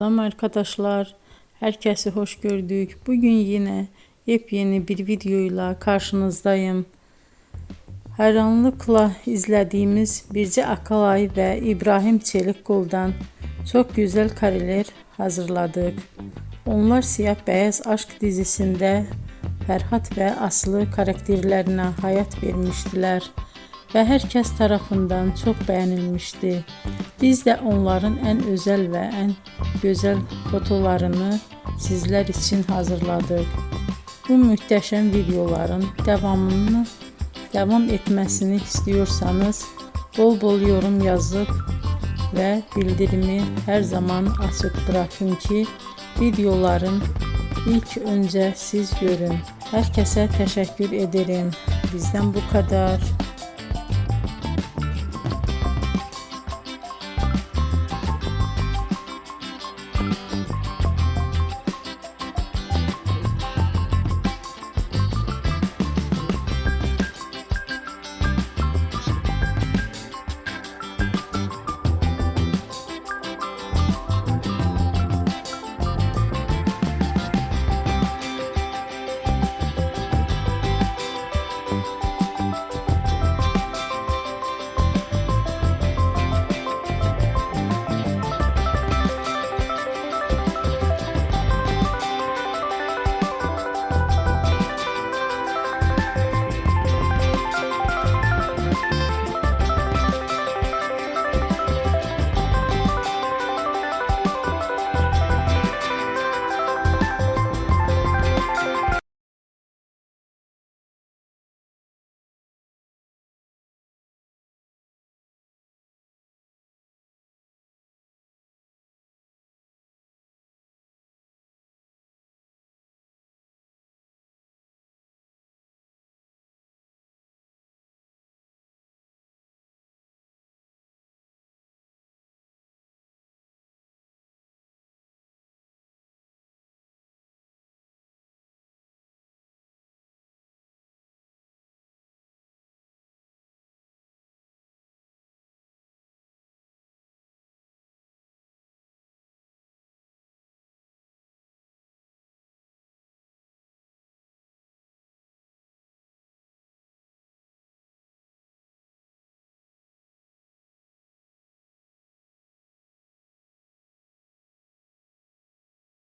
Selam arkadaşlar, herkese hoş gördük. Bugün yine yepyeni bir videoyla karşınızdayım. Hayranlıkla izlediğimiz Birce Akalay ve İbrahim Çelikkol'dan çok güzel kareler hazırladık. Onlar Siyah Beyaz Aşk dizisinde Ferhat ve Aslı karakterlerine hayat vermiştiler ve herkes tarafından çok beğenilmişti. Biz de onların en özel ve en güzel fotolarını sizler için hazırladık. Bu muhteşem videoların devam etmesini istiyorsanız bol bol yorum yazıp ve bildirimi her zaman açık bırakın ki videoların ilk önce siz görün. Herkese teşekkür ederim. Bizden bu kadar.